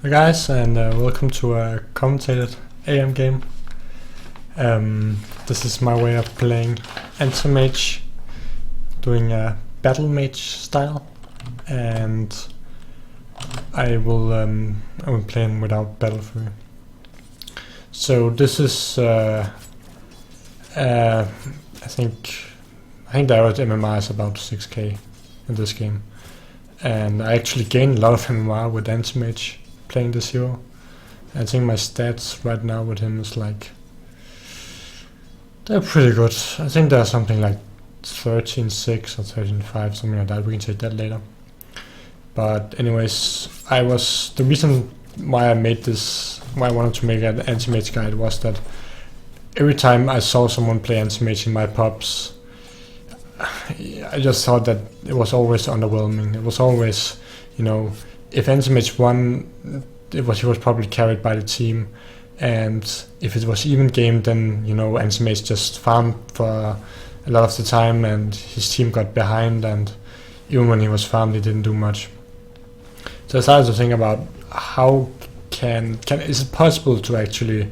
Hi guys, and welcome to a commentated AM game. This is my way of playing Anti-Mage, doing a battle mage style, and I will play him without battle fury. So this is I think the average MMR is about 6k in this game, and I actually gained a lot of MMR with Anti-Mage playing this hero. I think my stats right now with him is like, they're pretty good. I think they're something like 13.6 or 13.5, something like that. We can take that later. But anyways, the reason why I made this, why I wanted to make an Anti-Mage guide was that every time I saw someone play Anti-Mage in my pubs, I just thought that it was always underwhelming. It was always, if Anti-Mage won, he was probably carried by the team, and if it was even game, then Anti-Mage just farmed for a lot of the time, and his team got behind, and even when he was farmed, he didn't do much. So I started to think about how is it possible to actually,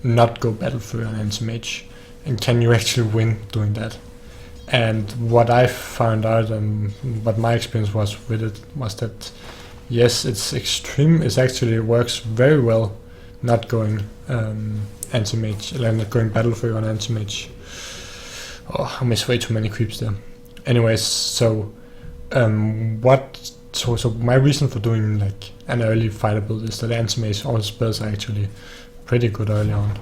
not go battle fury on Anti-Mage, and can you actually win doing that? And what I found out and what my experience was with it was that yes, it's extreme. It actually works very well not going Anti-Mage, like not going battle fury on Anti-Mage. Oh, I missed way too many creeps there. Anyways, so my reason for doing like an early fighter build is that Anti-Mage, all spells are actually pretty good early on.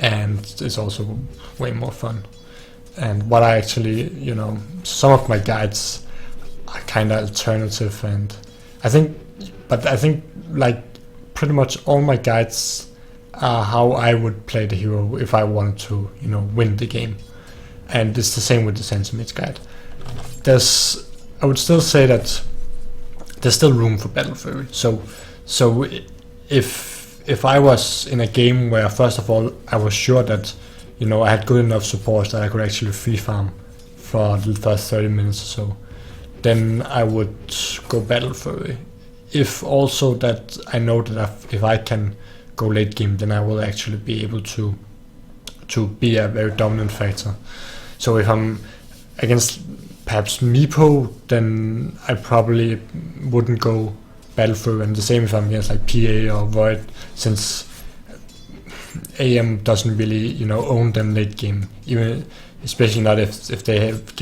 And it's also way more fun. And what I actually, some of my guides are kind of alternative, and I think like pretty much all my guides are how I would play the hero if I wanted to, win the game. And it's the same with the Anti-Mage guide. I would still say that there's still room for battle fury. So if I was in a game where, first of all, I was sure that, I had good enough support that I could actually free farm for the first 30 minutes or so, then I would go battle fury. If also that I know that if I can go late game, then I will actually be able to be a very dominant factor. So if I'm against perhaps Meepo, then I probably wouldn't go battle fury, and the same if I'm against like PA or Void, since AM doesn't really own them late game, even especially not if they have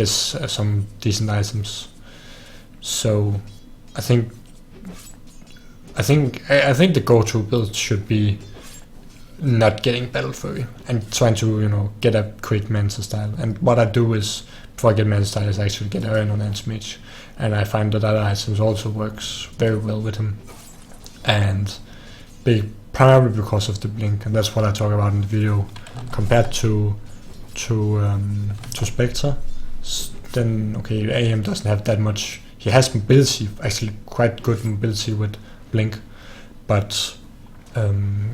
some decent items. So I think the go-to build should be not getting battle fury and trying to get a quick Mensa style. And what I do is, before I get Mensa style, is actually get Iron on Anti-Mage, and I find that other items also works very well with him, and primarily because of the blink, and that's what I talk about in the video. Compared to Spectre, then okay, AM doesn't have that much. He has mobility, actually quite good mobility with blink, but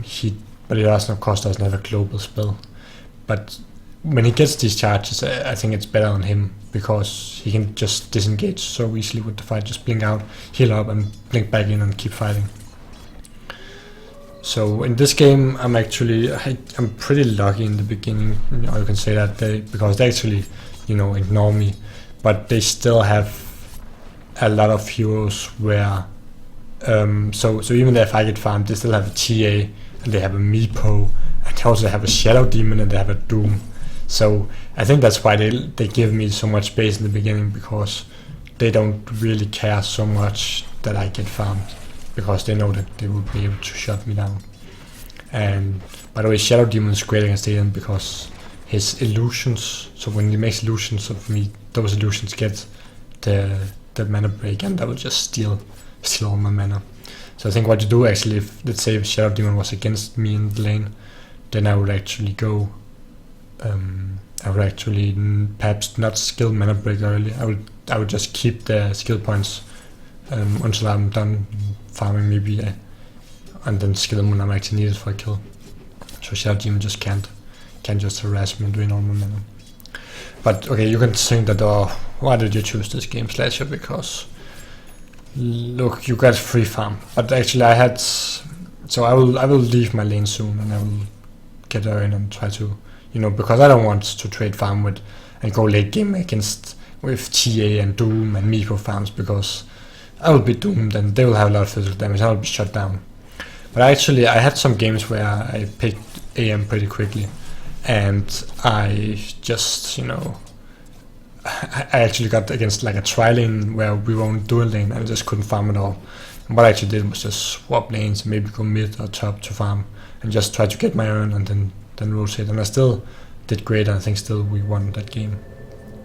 he doesn't, of course, doesn't have a global spell. But when he gets these charges, I think it's better on him, because he can just disengage so easily with the fight, just blink out, heal up, and blink back in and keep fighting. So in this game, I'm pretty lucky in the beginning. You can say that because they actually, ignore me, but they still have a lot of heroes where, so even if I get farmed, they still have a TA, and they have a Meepo, and they also have a Shadow Demon, and they have a Doom. So I think that's why they give me so much space in the beginning, because they don't really care so much that I get farmed, because they know that they will be able to shut me down. And by the way, Shadow Demon is great against Aiden because his illusions, so when he makes illusions of me, those illusions get the mana break, and that will just steal all my mana. So I think what you do actually, if let's say Shadow Demon was against me in the lane, then I would actually go, perhaps not skill mana break early. I would just keep the skill points until I'm done farming maybe, and then skill them when I'm actually needed for a kill. So Shadow Demon just can't just harass me and doing all my mana. But okay, you can think that, why did you choose this game, slahser? Because look, you got free farm, but actually I had, so I will leave my lane soon, and I will get her in and try to, because I don't want to trade farm with and go late game against with TA and Doom and Meepo farms, because I will be doomed and they will have a lot of physical damage. I will be shut down. But actually, I had some games where I picked AM pretty quickly, and I just, I actually got against like a tri-lane where we were on dual lane and I just couldn't farm at all. And what I actually did was just swap lanes and maybe go mid or top to farm and just try to get my earn and then rotate. And I still did great, and I think still we won that game.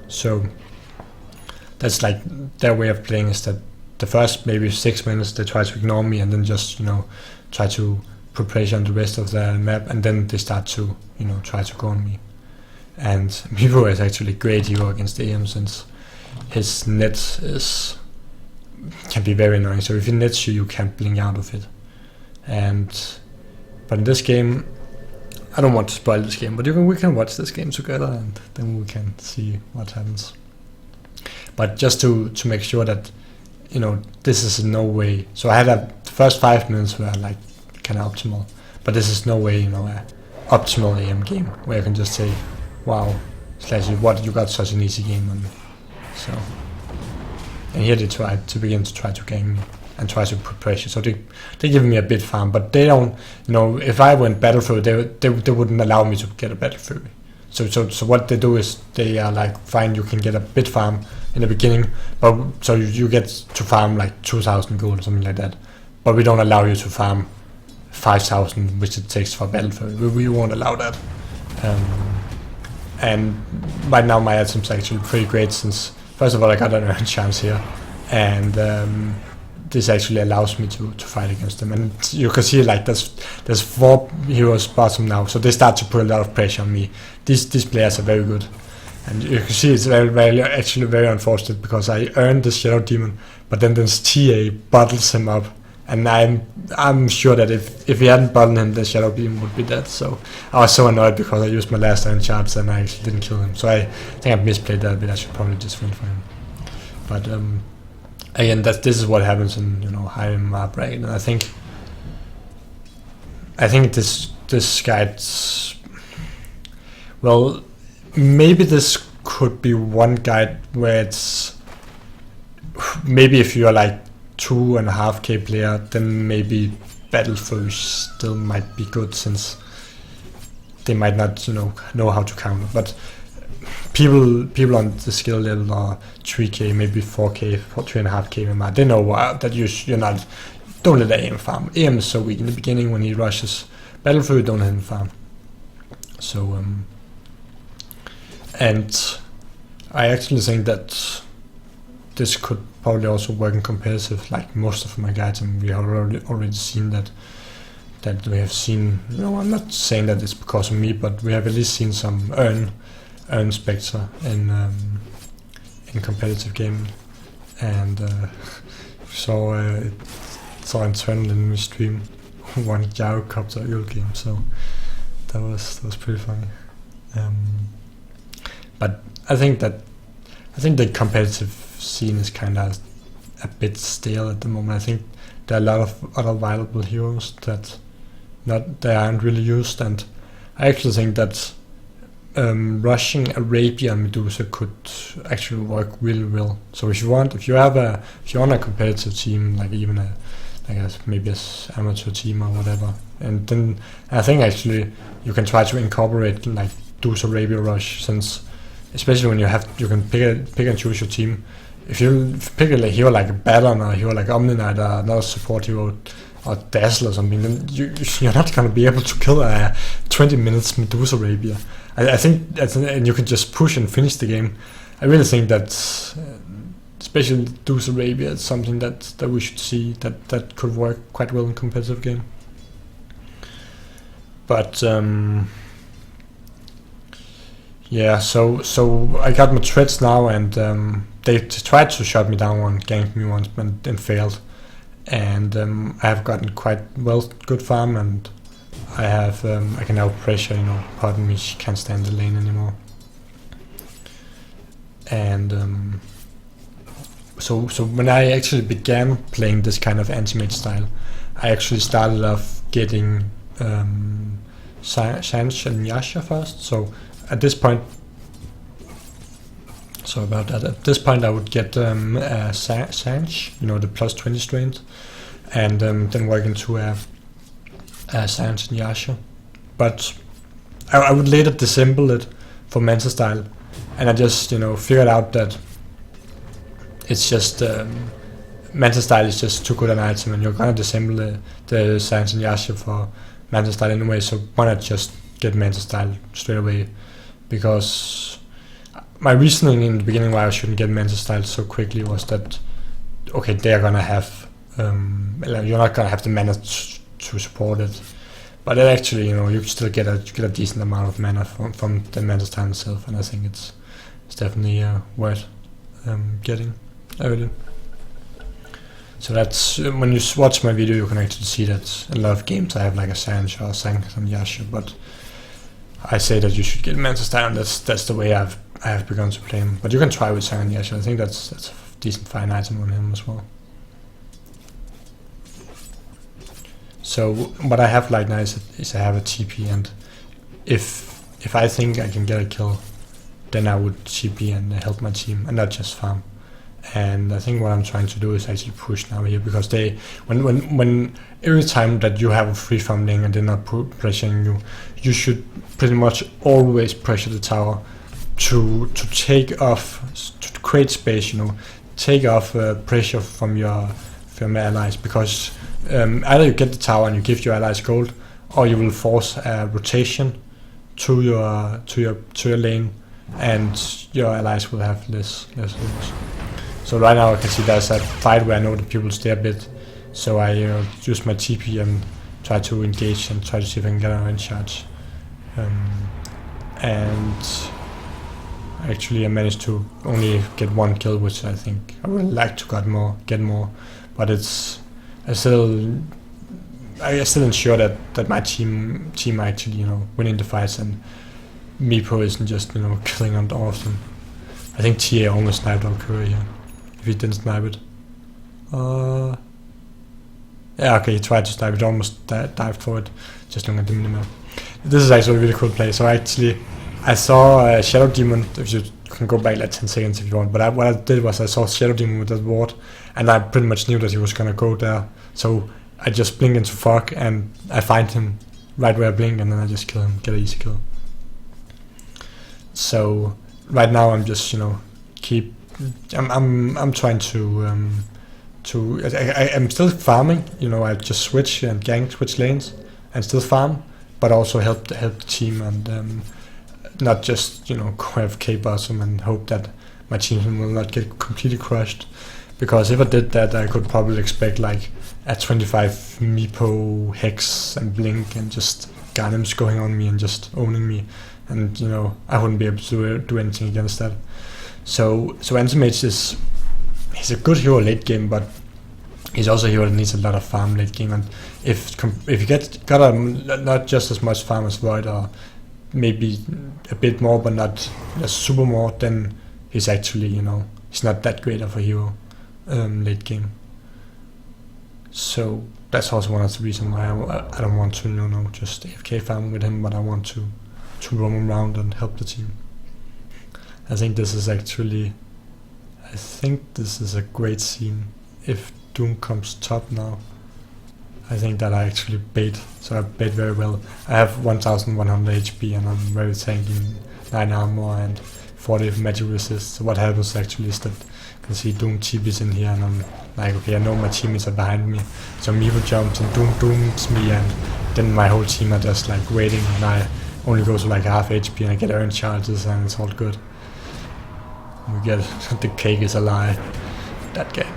So that's like their way of playing, is that the first maybe 6 minutes they try to ignore me and then just, try to put pressure on the rest of the map, and then they start to, try to go on me. And Meepo is actually a great hero against AM, since his net can be very annoying. So if he nets you, you can't blink out of it. But in this game, I don't want to spoil this game, but we can watch this game together and then we can see what happens. But just to make sure that, this is in no way. So I had the first 5 minutes were like kind of optimal, but this is no way, a optimal AM game where you can just say, wow, slahser, what, you got such an easy game on me. So, and here they tried to begin to try to gang me and try to put pressure. So they give me a bit farm, but they don't, if I went battle fury, they wouldn't allow me to get a battle fury. So what they do is they are like, fine, you can get a bit farm in the beginning, but so you get to farm like 2,000 gold or something like that, but we don't allow you to farm 5,000, which it takes for battle fury. We won't allow that. And right now my items are actually pretty great, since first of all I got an earn chance here, and this actually allows me to fight against them. And you can see like there's 4 heroes bottom now, so they start to put a lot of pressure on me. These players are very good, and you can see it's actually very unfortunate, because I earned the Shadow Demon, but then this TA bottles him up, and I'm sure that if he hadn't bottled him, the Shadow Beam would be dead. So I was so annoyed because I used my last iron charge and I actually didn't kill him. So I think I misplayed that a bit. I should probably just win for him. But again, this is what happens in high MR bracket, and I think this guide's, well, maybe this could be one guide where it's, maybe if you're like 2.5k player, then maybe battle fury still might be good, since they might not know how to counter. But people on the skill level are 3k, maybe 4k, 3.5k MR, they know that you're not, don't let AM farm. AM is so weak in the beginning when he rushes battle fury, don't let him farm. So and I actually think that this could probably also work in competitive, like most of my guides, and we have already seen that we have seen, I'm not saying that it's because of me, but we have at least seen some earn Spectre in competitive gaming, and saw internal in my stream one gyrocopter ult game, so that was pretty funny. But I think the competitive scene is kind of a bit stale at the moment. I think there are a lot of other viable heroes that aren't really used, and I actually think that rushing Arabia and Medusa could actually work really well. So if you're on a competitive team, like even maybe as amateur team or whatever, and then I think actually you can try to incorporate like Deuce Arabia Rush, since especially when you can pick and choose your team. If you pick a hero like a Battler or a hero like Omniknight or another support hero or Dazzle or something, then you're not going to be able to kill a 20 minutes Medusa Arabia. I think and you can just push and finish the game. I really think that especially Deuce Arabia is something that we should see, that could work quite well in competitive game. But yeah, so I got my threats now, and they tried to shut me down one, ganked me once, but then failed. And I have gotten quite good farm, and I can now pressure, pardon me, she can't stand the lane anymore. And So when I actually began playing this kind of anti-mage style, I actually started off getting Sanch and Yasha first. So at this point, sorry about that. At this point, I would get Sanch, you know, the plus 20 strength, and then work into a Sanch and Yasha. But I would later disassemble it for Manta style, and I just, you know, figured out that it's just Manta style is just too good an item, and you're gonna disassemble the Sanch and Yasha for Manta style anyway, so why not just get Manta style straight away? Because my reasoning in the beginning why I shouldn't get Manta style so quickly was that, okay, they're gonna have, you're not gonna have the mana to support it, but it actually, you know, you still get a decent amount of mana from the Manta style itself, and I think it's definitely worth getting early. So that's, when you watch my video, you can actually see that in a lot of games I have like a Sanch or a Sanch and Yasha, but I say that you should get Manta style, and that's the way I have begun to play him. But you can try with Sanch and Yasha. I think that's a decent fine item on him as well. So what I have like now is I have a TP, and if I think I can get a kill, then I would TP and help my team and not just farm. And I think what I'm trying to do is actually push now here, because when every time that you have a free farm lane and they're not pressuring you, you should pretty much always pressure the tower to take off, to create space, you know, take off pressure from your allies, because either you get the tower and you give your allies gold, or you will force a rotation to your lane, and your allies will have less lose. So right now I can see there's a fight where I know that people stay a bit, so I use my TP and try to engage and try to see if I can get an orange charge. And actually I managed to only get one kill, which I think I would like to get more, but it's I still ensure that my team actually, you know, winning the fights, and Meepo isn't just, you know, killing them often. I think TA almost sniped our Curry here. If he didn't snipe it. Yeah, okay, he tried to snipe it, almost dived for it, just looking at the minimap. This is actually a really cool play. So I saw Shadow Demon, if you can go back like 10 seconds if you want, but what I did was I saw Shadow Demon with that ward, and I pretty much knew that he was gonna go there. So I just blink into fog, and I find him right where I blink, and then I just kill him, get an easy kill. So right now I'm just, you know, I'm trying to I'm still farming, you know, I just switch and gank, switch lanes and still farm, but also help the team, and not just, you know, go AFK bottom and hope that my team will not get completely crushed, because if I did that I could probably expect like a 25 Meepo Hex and Blink and just Garnims going on me and just owning me, and, you know, I wouldn't be able to do anything against that. So Anti-Mage he's a good hero late game, but he's also a hero that needs a lot of farm late game, and if you got not just as much farm as Void, or maybe a bit more but not super more, then he's actually, you know, he's not that great of a hero late game. So that's also one of the reasons why I don't want to, you know, just AFK farm with him, but I want to roam around and help the team. I think this is a great scene. If Doom comes top now, I think that I actually bait, so I bait very well. I have 1100 HP and I'm very tanky, 9 armor and 40 magic resist. So what happens actually is that you can see Doom TP's in here, and I'm like, okay, I know my teammates are behind me, so Meepo jumps and Doom dooms me, and then my whole team are just like waiting, and I only go to like half HP and I get earned charges, and it's all good. We get the cake is a lie, that cake.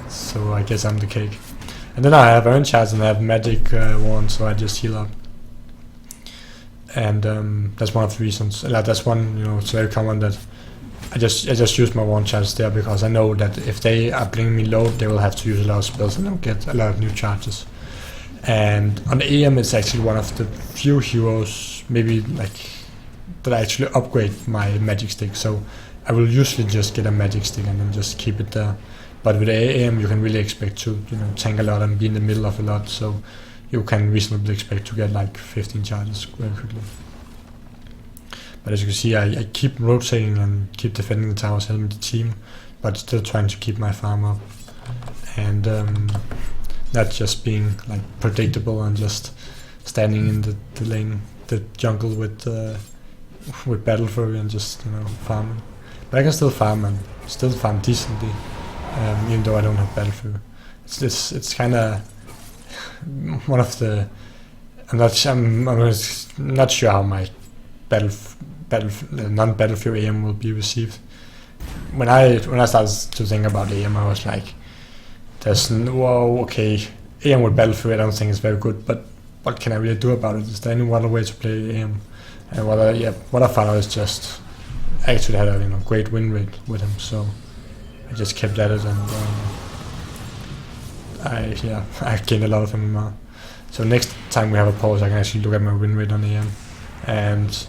So I guess I'm the cake. And then I have earned charges and I have magic wand, so I just heal up. And that's one of the reasons. That's one, you know, it's very common that I just use my wand charges there, because I know that if they are bringing me low, they will have to use a lot of spells and I'll get a lot of new charges. And on the AM, it's actually one of the few heroes, maybe like, that I actually upgrade my magic stick. So I will usually just get a magic stick and then just keep it there. But with AM you can really expect to, you know, tank a lot and be in the middle of a lot, so you can reasonably expect to get like 15 charges very quickly. But as you can see, I keep rotating and keep defending the towers, helping the team, but still trying to keep my farm up, and not just being like predictable and just standing in the lane, the jungle with battle fury and just, you know, farming. But I can still farm and still farm decently, even though I don't have battle fury. It's kind of one of the. I'm not sure how my non-battle fury AM will be received. When I started to think about AM, I was like, whoa, okay, AM with battle fury I don't think is very good, but what can I really do about it? Is there any other way to play AM? And what I found out is just I actually had a, you know, great win rate with him, so I just kept at it, and I gained a lot of MMR. So next time we have a pause, I can actually look at my win rate on AM, and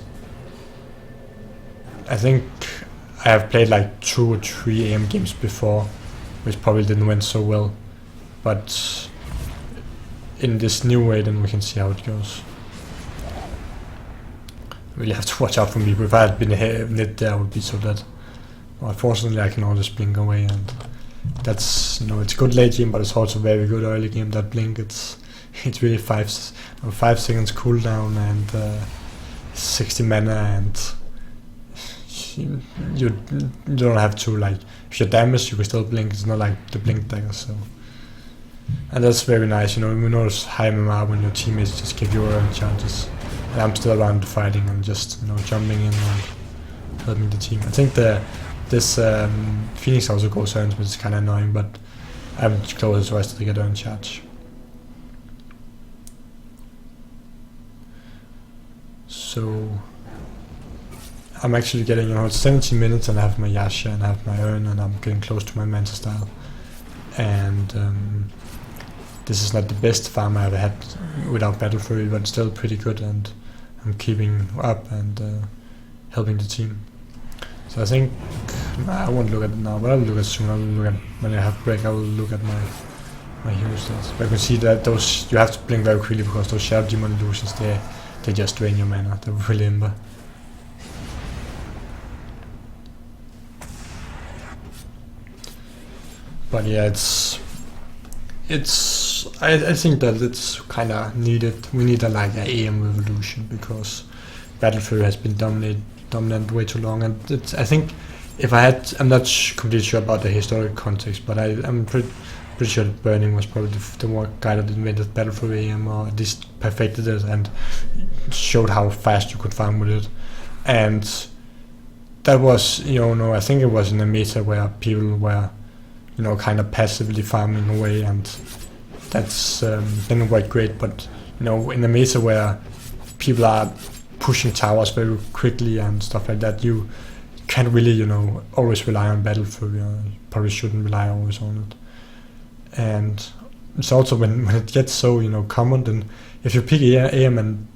I think I have played like 2 or 3 AM games before, which probably didn't went so well, but in this new way, then we can see how it goes. Really have to watch out for me. If I had been mid there, I would be so dead. Well, unfortunately, I can always blink away, and that's, you know, it's good late game, but it's also very good early game. That blink, it's really 5 seconds cooldown and 60 mana, and you don't have to, like, if you're damaged, you can still blink. It's not like the blink dagger, so. And that's very nice, you know. You notice high MMR when your teammates just give you early charges. And I'm still around fighting and just, you know, jumping in and helping the team. I think this Phoenix also goes earns, which is kind of annoying, but I'm close, so I still get earn charge. So I'm actually getting, you know, it's 17 minutes and I have my Yasha and I have my Urn and I'm getting close to my Manta style. And this is not the best farm I ever had without battle fury, but it's still pretty good, and I'm keeping up and helping the team. So I think I won't look at it now, but I'll look at it soon. I will look at when I have break. I will look at my hero stats. But I can see that those you have to blink very quickly because those Shadow Demon illusions they just drain your mana. They're really imba. But yeah, I think that it's kind of needed. We need a like an AM revolution because battle fury has been dominant way too long, and I think if I had, I'm not completely sure about the historic context, but I'm pretty sure that Burning was probably the more guy that invented battle fury AM, or at least perfected it and showed how fast you could farm with it. And that was, you know, I think it was in a meta where people were, you know, kind of passively farming away, and that's didn't work great. But, you know, in a meta where people are pushing towers very quickly and stuff like that, you can't really, you know, always rely on battle fury. You probably shouldn't rely always on it. And it's also when it gets so, you know, common, then if you pick AM and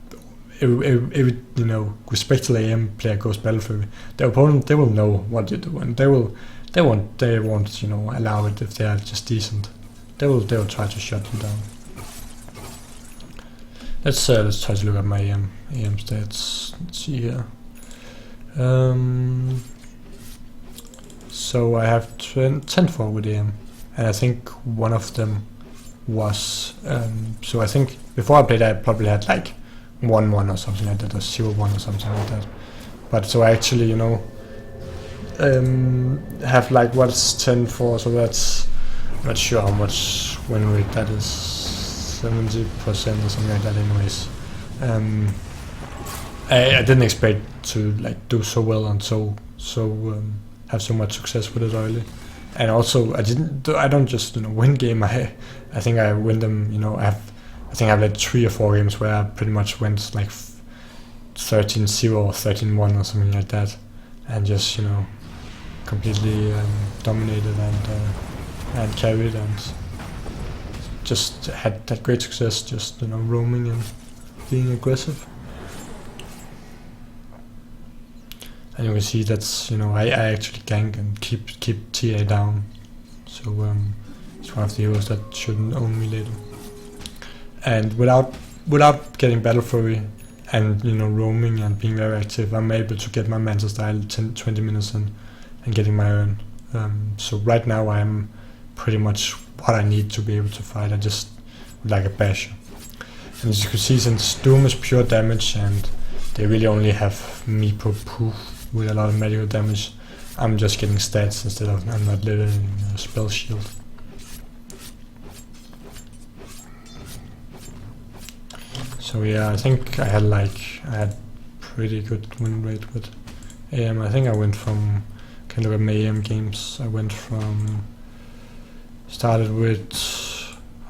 every, you know, respectful AM player goes battle fury, the opponent, they will know what you do, and they won't, you know, allow it if they are just decent. They will try to shut you down. Let's try to look at my AM stats. Let's see here. So I have 10-4 with AM, and I think one of them was so I think before I played I probably had like 1-1 or something like that, or 0-1 or something like that. But so I actually, you know, have like what's 10-4, so that's, I'm not sure how much win rate that is, 70% or something like that anyways. I didn't expect to like do so well and so have so much success with it early. And also I don't just, you know, win game, I think I win them, you know, I think I've like 3 or 4 games where I pretty much went like 13-0 or 13-1 or something like that, and just, you know, completely dominated and carried, and just had that great success, just, you know, roaming and being aggressive. And you can see that's, you know, I actually gank and keep TA down, So it's one of the heroes that shouldn't own me later. And without getting battle fury and roaming and being very active, I'm able to get my Manta style 10-20 minutes in and getting my urn. So right now I'm pretty much what I need to be able to fight. I just like a basher. And as you can see, since Doom is pure damage and they really only have Meepo Poof with a lot of magical damage, I'm just getting stats instead of I'm not living a spell shield. So yeah, I think I had pretty good win rate with AM. I think I went from, can look at my AM games. I went from started with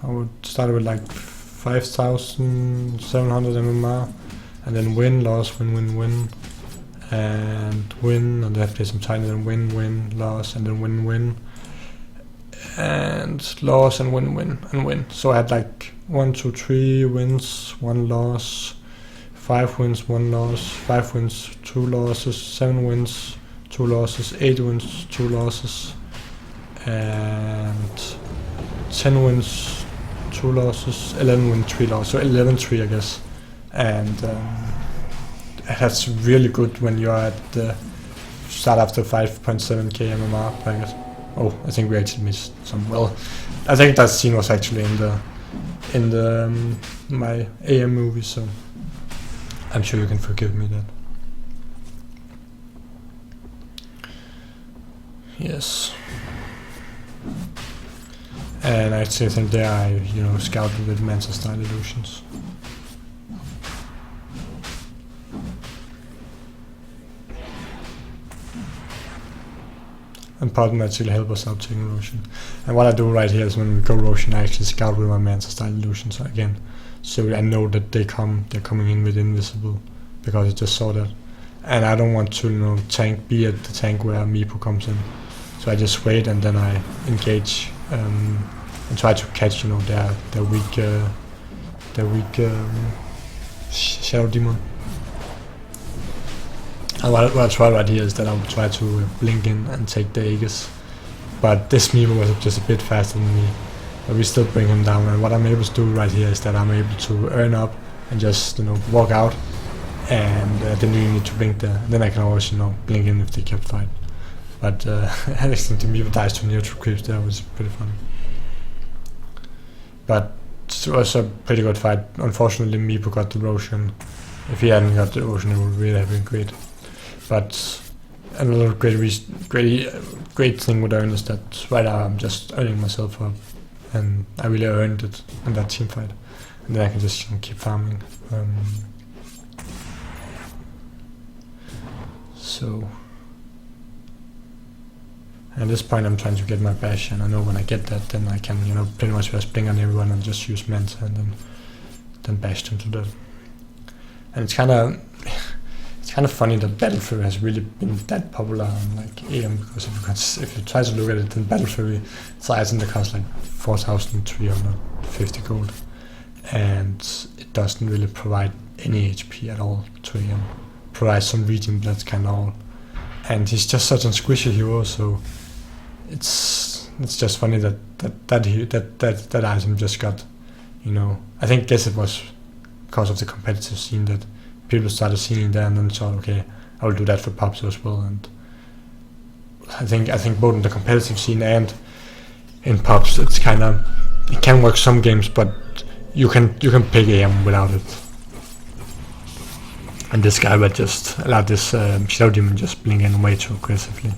like 5,700 MMR, and then win, loss, win, and win, and then play some time, and then win, loss, and then win, and loss, and win. So I had like 1, 2, 3 wins, 1 loss, 5 wins, 1 loss, 5 wins, 2 losses, 7 wins, 2 losses, 8 wins, 2 losses, and 10 wins, 2 losses, 11 wins, 3 losses, so 11-3 I guess. And that's really good when you're at the start after 5.7k MMR bracket. Oh, I think we actually missed some. Well, I think that scene was actually in the my AM movie, so I'm sure you can forgive me that. Yes. And I actually think there I, scouted with Manta style illusions. And Pardon actually help us out taking Roshan. And what I do right here is when we go Roshan, I actually scout with my Manta style illusions again. So I know that they're coming in with invisible, because I just saw that. And I don't want to, be at the tank where Meepo comes in. So I just wait and then I engage and try to catch, their weak Shadow Demon. And what I try right here is that I will try to blink in and take the Aegis. But this Meepo was just a bit faster than me. But we still bring him down, and what I'm able to do right here is that I'm able to earn up and just, walk out, and then you need to blink there. And then I can always, blink in if they kept fighting. But I think the Meepo dies to neutral creeps there, was pretty funny. But it was a pretty good fight. Unfortunately, Meepo got the Roshan. If he hadn't got the Roshan, it would really have been great. But another great thing with earn is that right now I'm just earning myself up, and I really earned it in that team fight. And then I can just keep farming. So at this point I'm trying to get my bash, and I know when I get that, then I can pretty much just blink on everyone and just use Manta and then bash them to death. And it's kind of funny that Battle Fury has really been that popular on like AM, because if you try to look at it, then Battle Fury, it's item that costs like 4,350 gold, and it doesn't really provide any HP at all to AM. Provides some regen, but that's kind of all. And he's just such a squishy hero, so it's just funny that item just got, I guess it was because of the competitive scene that people started seeing that, and then thought, okay, I will do that for pubs as well. And I think both in the competitive scene and in pubs, it can work some games, but you can pick AM without it. And this guy would just allow this Shadow Demon just blink in way too aggressively.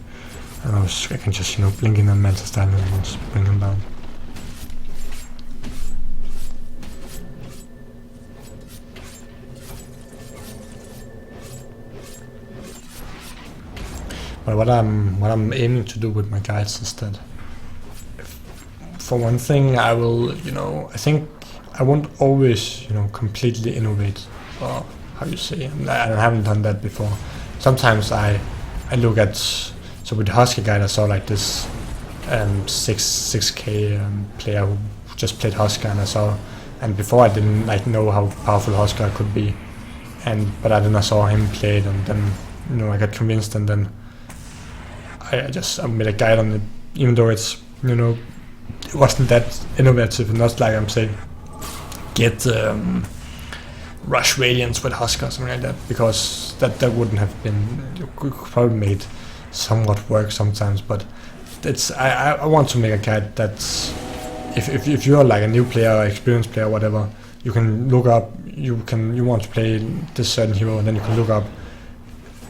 And I can just blink in and Manta style and just bring him down. But what I'm aiming to do with my guides is that, for one thing, I will, I think I won't always, completely innovate, or how you say, I haven't done that before. Sometimes I look at, so with the Husker guide I saw like this 6k player who just played Husker, and before I didn't know how powerful Husker could be, but then I saw him play it, and then I got convinced, and then I made a guide on it, even though it's you know, it wasn't that innovative. Not like I'm saying get Rush Radiance with Husker or something like that, because that wouldn't have been, you could probably made somewhat work sometimes, but it's I want to make a guide that's, if you're like a new player or experienced player or whatever, you can look up, you want to play this certain hero, and then you can look up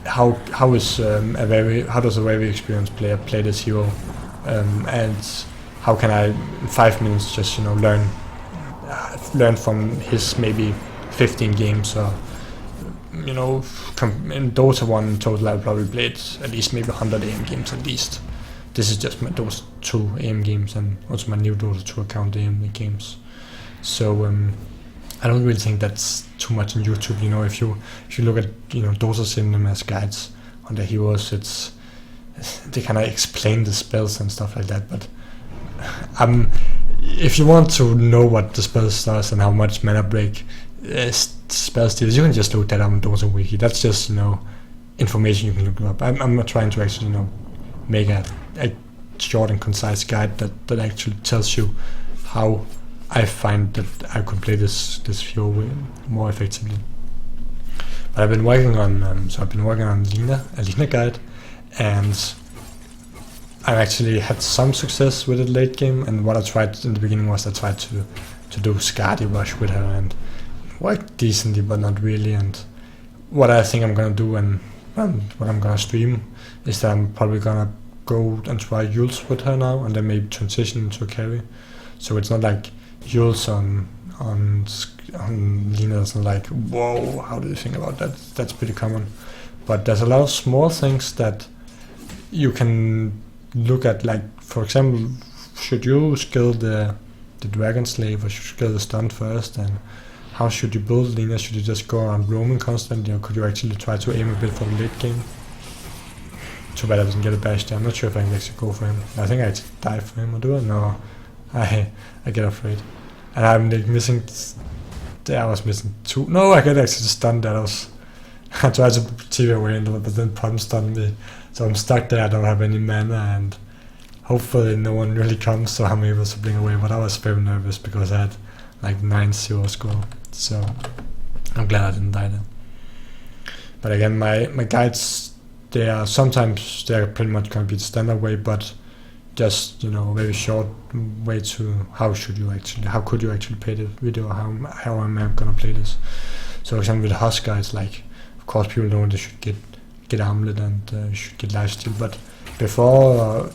how does a very experienced player play this hero, and how can I in 5 minutes just, you know, learn from his maybe 15 games, or, you know, in Dota 1 in total I probably played at least maybe 100 AM games at least. This is just my Dota 2 AM games, and also my new Dota 2 account AM games. So I don't really think that's too much on YouTube. You know, if you look at, you know, Dota Sim as guides on the heroes, they kind of explain the spells and stuff like that. But if you want to know what the spells does and how much mana break spells deals, you can just look that up on Dota Wiki. That's just, you know, information you can look up. I'm not trying to actually, you know, make a short and concise guide that actually tells you how I find that I could play this hero more effectively. But I've been working on a Lina guide, and I actually had some success with it late game. And what I tried in the beginning was I tried to do Skadi Rush with her, and worked decently, but not really. And what I think I'm gonna do, and what I'm gonna stream, is that I'm probably gonna go and try Yules with her now, and then maybe transition into a carry. So it's not like Yules on Lina is not like, whoa, how do you think about that? That's pretty common. But there's a lot of small things that you can look at, like, for example, should you skill the Dragon Slave, or should you skill the stun first, and how should you build Lina? Should you just go around roaming constantly, or could you actually try to aim a bit for the late game? Too bad I didn't get a bash there. I'm not sure if I can actually go for him. I think I actually die for him, or do I? No. I get afraid. And I'm like missing, I was missing 2. No, I get actually stunned that. I tried to TV away, but then Pun stunned me. So I'm stuck there, I don't have any mana, and hopefully no one really comes, so I'm able to bling away. But I was very nervous because I had like 9-0 score. So I'm glad I didn't die there. But again, my guides, sometimes they're pretty much gonna be the standard way, but just, you know, very short way to how could you actually play the video, how am I gonna play this. So for example with Husker, it's like, of course people know they should get Armlet and should get lifesteal, but before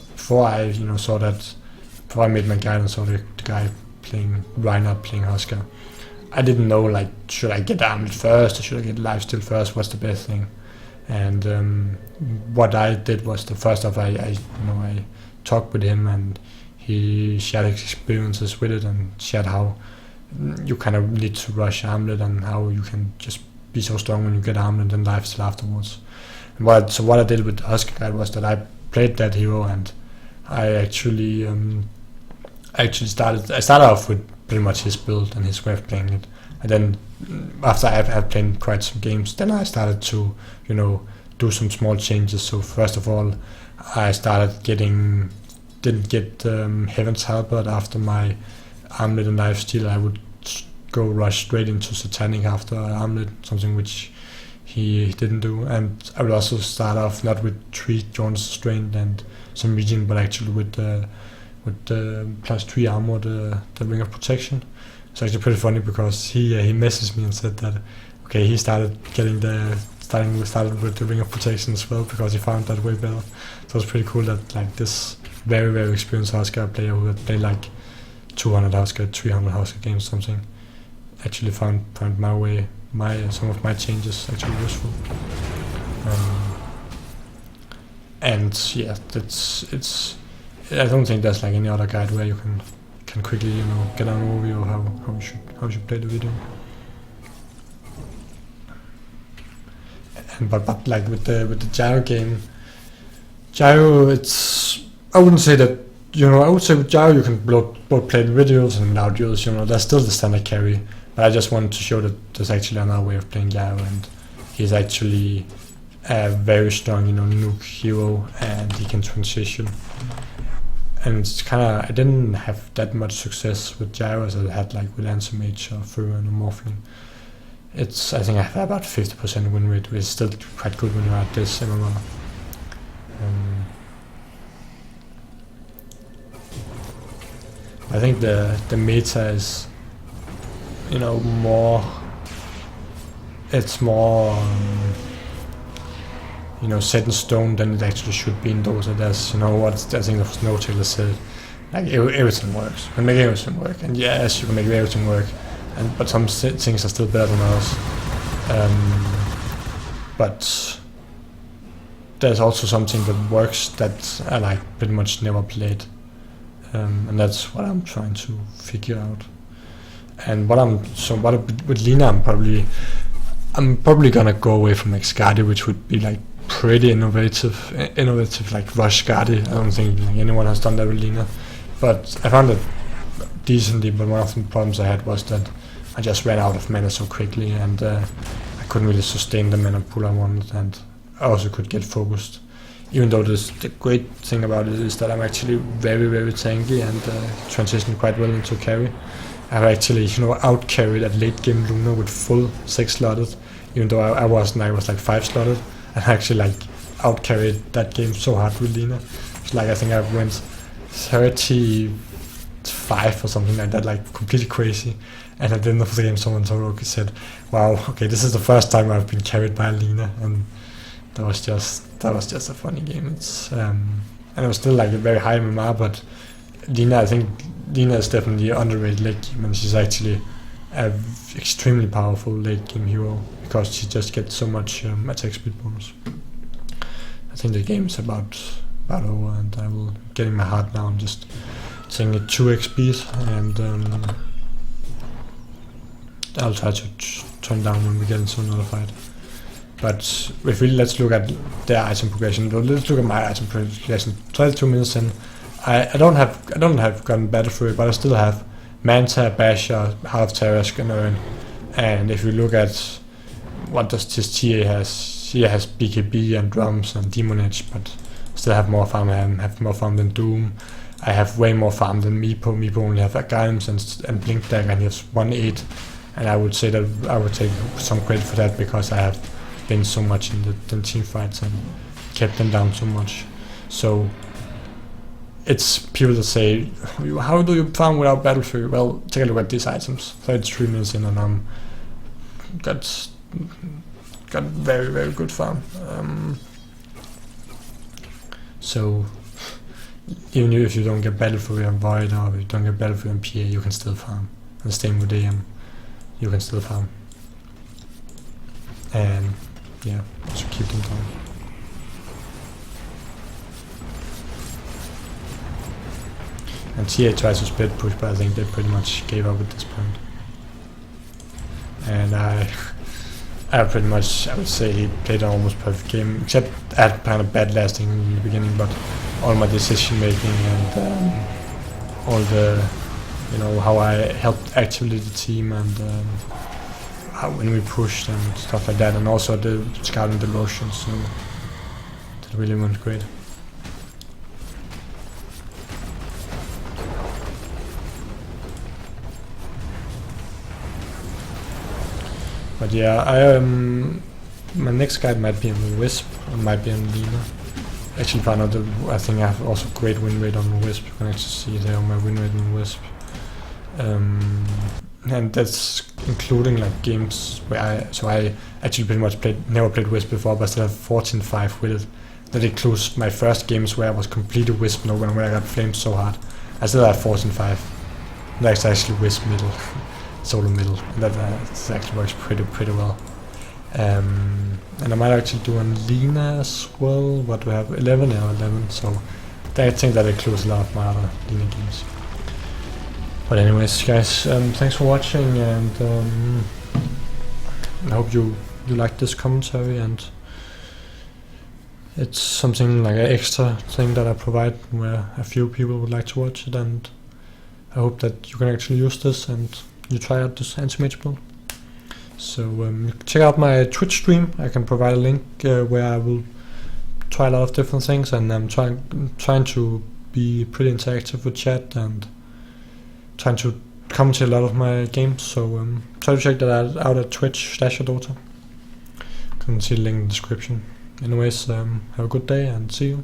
I, you know, saw that, before I made my guide and saw the guy playing Reinhardt playing Husker, I didn't know, like, should I get Armlet first or should I get lifesteal first, what's the best thing. And what I did was, the first off, I talked with him, and he shared his experiences with it, and shared how you kind of need to rush Armlet, and how you can just be so strong when you get Armlet and lifesteal afterwards. And what I did with the Husker guide was that I played that hero, and I actually started off with pretty much his build and his way of playing it. And then after I had played quite some games, then I started to, you know, do some small changes. So first of all, I started didn't get Heaven's Halberd after my Armlet and lifesteal. I would go rush straight into Satanic after Armlet, something which he didn't do. And I would also start off not with 3 Jones Strength and some Regen, but actually with the +3 armor, the Ring of Protection. It's actually pretty funny because he messaged me and said that, okay, he started with the Ring of Protection as well, because he found that way better. So it's pretty cool that, like, this very, very experienced Husker player who had played like 200 Husker, 300 Husker games, something, actually found my way, some of my changes actually useful. And yeah, I don't think there's like any other guide where you can quickly, you know, get an overview of how you should play the video. And but like with the gyro game, I wouldn't say that, you know, I would say with gyro you can both play the videos and loud duels, you know, that's still the standard carry. But I just wanted to show that there's actually another way of playing gyro, and he's actually a very strong, you know, nuke hero, and he can transition. and it's kind of, I didn't have that much success with gyro as I had like with Anti-Mage or Furren or Morphling. I think I have about 50% win rate, which is still quite good when you're at this MMR. I think the meta is, you know, more. It's more, you know, set in stone than it actually should be in Dota. There's, you know, what I think of No Taylor said, like everything works. You can make everything work, and yes, you can make everything work, but some things are still better than others. But there's also something that works that I like pretty much never played. And that's what I'm trying to figure out. And with Lina, I'm probably gonna go away from like Skadi, which would be like pretty innovative like Rush Skadi. I don't think like anyone has done that with Lina, but I found it decently. But one of the problems I had was that I just ran out of mana so quickly, and I couldn't really sustain the mana pool I wanted, and I also could get focused. Even though the great thing about it is that I'm actually very, very tanky and transition quite well into carry. I've actually, you know, out-carried at late game Luna with full 6 slotted, even though I was like 5 slotted, and I actually like out-carried that game so hard with Lina. It's like I think I went 35 or something like that, like completely crazy. And at the end of the game, someone said, "Wow, okay, this is the first time I've been carried by Lina," and that was just a funny game. It's and it was still like a very high MMR, but I think Lina is definitely underrated late game, and she's actually an extremely powerful late game hero because she just gets so much attack speed bonus. I think the game is about over, and I will get in my heart now and just saying it 2x speed, and I'll try to turn down when we get into another fight. But if let's look at their item progression. Let's look at my item progression. 22 minutes in, I don't have gotten better for it, but I still have Manta, Basher, Half Tarask, and Urn. And if you look at what does this TA has, he has BKB and drums and Demon Edge, but still have more farm. I have more farm than Doom. I have way more farm than Meepo. Meepo only have Aghanim and Blink Dagger, and he has 1-8. And I would say that I would take some credit for that because I have been so much in the team fights and kept them down so much. So it's people that say, how do you farm without Battle Fury? Well, take a look at these items. 33 minutes in, and I'm got very, very good farm. So even if you don't get Battle Fury on Void, or if you don't get Battle Fury on PA, you can still farm. And the same with AM, you can still farm. And yeah, just keep them down. And TA tries to split push, but I think they pretty much gave up at this point. And I pretty much, I would say he played an almost perfect game, except I had kind of bad lasting in the beginning, but all my decision making and all the, you know, how I helped actively the team, and how when we pushed and stuff like that, and also the scouting the Roshan, so that really went great. But yeah, my next guide might be on the Wisp, or might be on Lina. Actually found out that I think I have also great win rate on the Wisp. You can actually see there on my win rate on the Wisp. And that's including like games where I actually pretty much never played Wisp before, but I still have 14-5 with it. That includes my first games where I was completely Wisp no where I got flamed so hard. I still have 14-5. That's actually Wisp middle. Solo middle, and that actually works pretty well. And I might actually do on Lina as well. What do I have? 11 or 11. So I think that includes a lot of my other Lina games. But anyways, guys, thanks for watching, and I hope you liked this commentary, and it's something like an extra thing that I provide where a few people would like to watch it, and I hope that you can actually use this and you try out this Anti-Mage build. So check out my Twitch stream. I can provide a link where I will try a lot of different things, and I'm trying to be pretty interactive with chat and trying to commentate a lot of my games. So try to check that out at Twitch slahser dota. You can see the link in the description. Anyways, have a good day and see you.